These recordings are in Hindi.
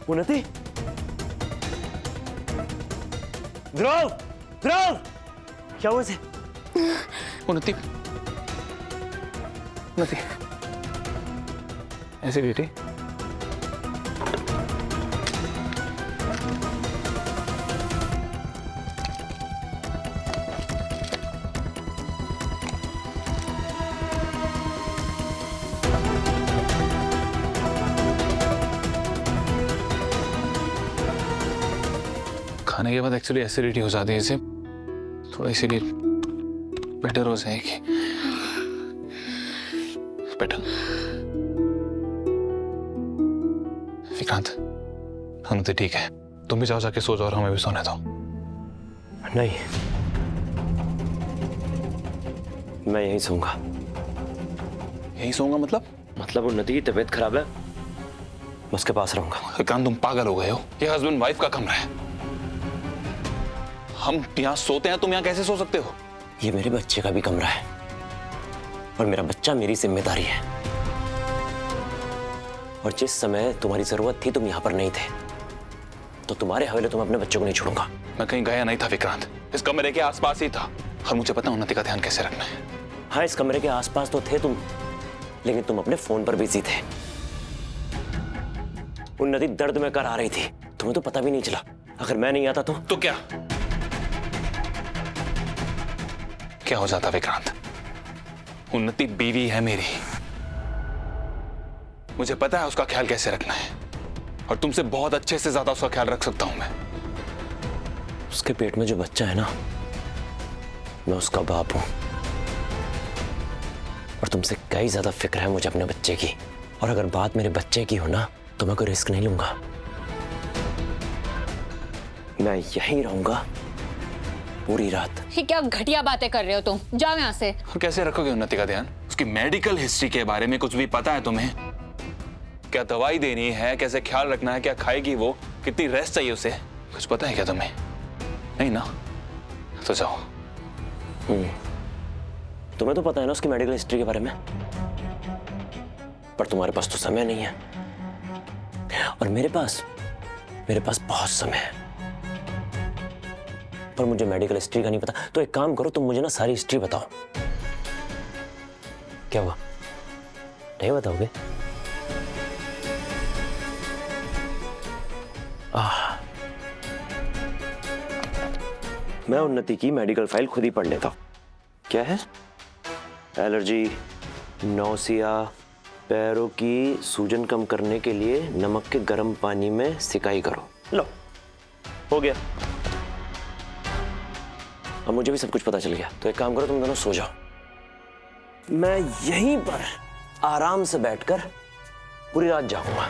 उन्नति, ध्रुव, ध्रुव, क्या हुआ इसे? उन्नति, उन्नति, एसिडिटी। खाने के बाद एक्चुअली एसिडिटी हो जाती है, इसे थोड़ा इसीलिए बेटर हो जाएगी। बेटर विक्रांत, हम तो ठीक है, तुम भी जाओ, जाके सो जाओ और हमें भी सोने दो। नहीं, मैं यहीं सोऊंगा। यही सोऊंगा मतलब उन्नति की तबीयत खराब है, मैं उसके पास रहूंगा। विक्रांत, तुम पागल हो गए हो? ये हस्बैंड वाइफ का कमरा है, हम यहाँ सोते हैं, तुम यहाँ कैसे सो सकते हो? ये मेरे बच्चे का भी कमरा है और मेरा बच्चा मेरी जिम्मेदारी है। और जिस समय तुम्हारी जरूरत थी तुम यहाँ पर नहीं थे, तो तुम्हारे हवाले तुम अपने बच्चों को नहीं छोड़ूंगा। मैं कहीं गया नहीं था विक्रांत, इस कमरे के आसपास ही था और मुझे पता उन्नति का ध्यान कैसे रखना है। हाँ, इस कमरे के आसपास तो थे तुम, लेकिन तुम अपने फोन पर बिजी थे। उन्नति दर्द में कर आ रही थी, तुम्हें तो पता भी नहीं चला। अगर मैं नहीं आता तो क्या हो जाता विक्रांत? उन्नति बीवी है मेरी, मुझे पता है उसका ख्याल कैसे रखना है और तुमसे बहुत अच्छे से ज्यादा उसका ख्याल रख सकता हूं मैं। उसके पेट में जो बच्चा है ना, मैं उसका बाप हूं और तुमसे कई ज्यादा फिक्र है मुझे अपने बच्चे की। और अगर बात मेरे बच्चे की हो ना, तो मैं कोई रिस्क नहीं लूंगा। मैं यहीं रहूंगा पूरी रात। ये क्या घटिया बातें कर रहे हो तुम? जाओ यहाँ से। और कैसे रखोगे उन्नति का ध्यान? उसकी मेडिकल हिस्ट्री के बारे में कुछ भी पता है तुम्हें? क्या दवाई देनी है, कैसे ख्याल रखना है, क्या खाएगी वो, कितनी रेस्ट चाहिए उसे, कुछ पता है क्या तुम्हें? नहीं ना, तो जाओ। तुम्हें तो पता है ना उसकी मेडिकल हिस्ट्री के बारे में, पर तुम्हारे पास तो समय नहीं है और मेरे पास बहुत समय है। पर मुझे मेडिकल हिस्ट्री का नहीं पता, तो एक काम करो, तुम मुझे ना सारी हिस्ट्री बताओ। क्या हुआ, नहीं बताओगे? मैं उन्नति की मेडिकल फाइल खुद ही पढ़ लेता हूं। क्या है? एलर्जी, नौसिया, पैरों की सूजन कम करने के लिए नमक के गर्म पानी में सिकाई करो। लो, हो गया। अब मुझे भी सब कुछ पता चल गया, तो एक काम करो, तुम दोनों सो जाओ, मैं यहीं पर आराम से बैठकर पूरी रात जागूंगा।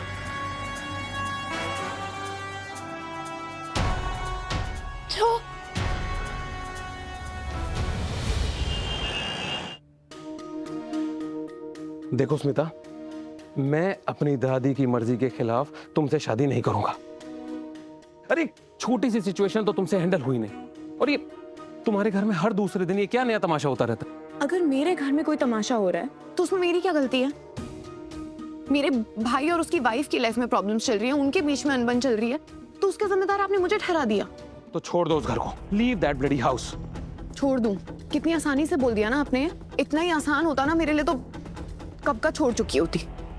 देखो स्मिता, मैं अपनी दादी की मर्जी के खिलाफ तुमसे शादी नहीं करूंगा। अरे छोटी सी सिचुएशन तो तुमसे हैंडल हुई नहीं, और ये तुम्हारे घर में हर दूसरे दिन ये क्या नया तमाशा होता रहता? अगर मेरे घर में कोई तमाशा हो रहा है तो उसमें मेरी क्या गलती है? मेरे भाई और उसकी वाइफ की लाइफ में प्रॉब्लम्स चल रही है, उनके बीच में अनबन चल रही है, तो उसका जिम्मेदार आपने मुझे ठहरा दिया। तो छोड़ दो उस घर को, लीव दैट ब्लडी हाउस। छोड़ दूं? कितनी आसानी से बोल दिया ना आपने। इतना ही आसान होता ना मेरे लिए तो कब का छोड़ चुकी होती।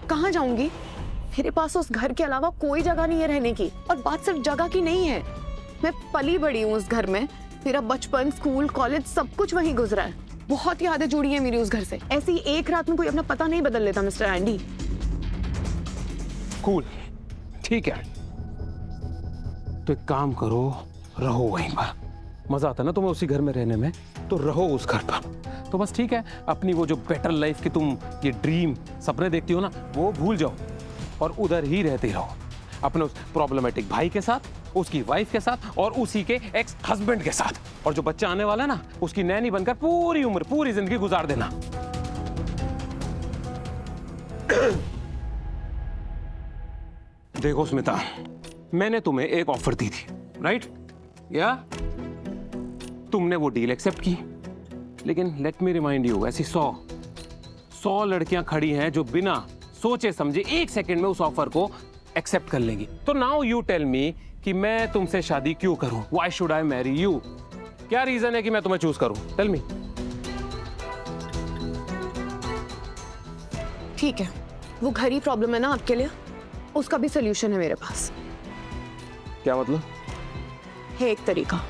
कहाँ जाऊंगी? मेरे पास उस घर के अलावा कोई जगह नहीं है रहने की। और बात सिर्फ जगह की नहीं है, मैं पली बड़ी हूँ उस घर में। मेरा बचपन, स्कूल, कॉलेज सब कुछ वहीं गुजरा है। बहुत यादें जुड़ी हैं मेरी उस घर से। ऐसी एक रात में कोई अपना पता नहीं बदल लेता मिस्टर एंडी। कूल, ठीक है, तो एक काम करो, रहो वहीं पर। मजा आता ना तुम्हें उसी घर में रहने में, तो रहो उस घर पर। तो बस ठीक है, अपनी वो जो बेटर लाइफ की तुम ये ड्रीम सपने देखती हो ना, वो भूल जाओ और उधर ही रहते रहो अपने उस प्रॉब्लमेटिक भाई के साथ, उसकी वाइफ के साथ और उसी के एक्स हस्बैंड के साथ। और जो बच्चा आने वाला है ना, उसकी नैनी बनकर पूरी उम्र, पूरी जिंदगी गुजार देना। देखो स्मिता, मैंने तुम्हें एक ऑफर दी थी, राइट? या तुमने वो डील एक्सेप्ट की, लेकिन लेट मी रिमाइंड यू, ऐसी 100 लड़कियां खड़ी हैं जो बिना सोचे समझे एक सेकंड में उस ऑफर को एक्सेप्ट कर लेगी। तो नाउ यू टेल मी कि मैं तुमसे शादी क्यों करूं? Why should I marry you? क्या रीजन है कि मैं तुम्हें चूज करूं? Tell me. ठीक है, वो घर ही प्रॉब्लम है ना आपके लिए, उसका भी सोल्यूशन है मेरे पास। क्या मतलब? है एक तरीका।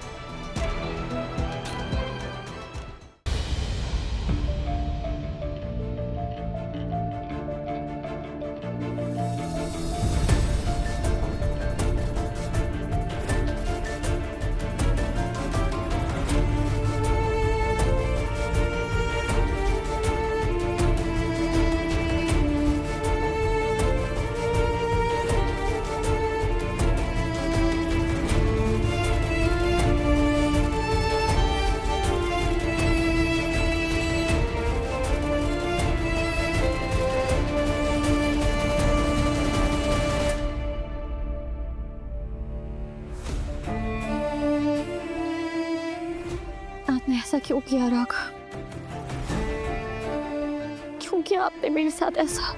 आपने ऐसा क्यों किया राघव? क्यों किया आपने मेरे साथ ऐसा?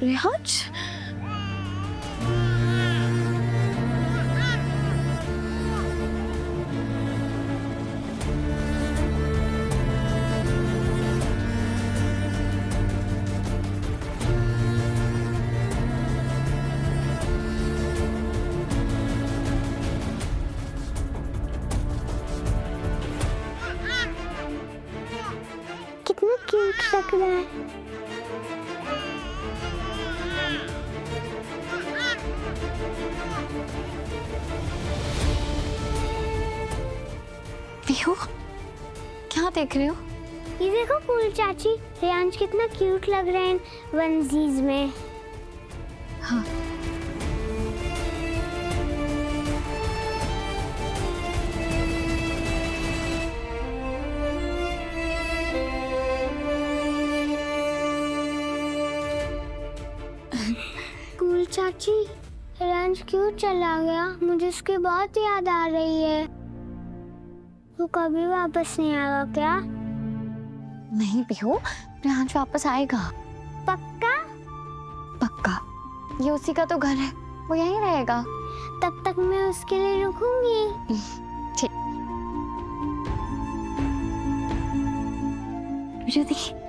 रिहाज, कितना क्यूट लग रहा है। पीहू, क्या देख रहे हो? ये देखो कूल चाची, रेयांश कितना क्यूट लग रहे हैं वनजीज में। हाँ, कूल चाची, रेयांश क्यों चला गया? मुझे उसकी बहुत याद आ रही है। वो कभी वापस नहीं आएगा क्या? नहीं पीहू, रिहाज वापस आएगा। पक्का? पक्का। ये उसी का तो घर है, वो यहीं रहेगा। तब तक मैं उसके लिए रुकूंगी। ठीक। रुदी,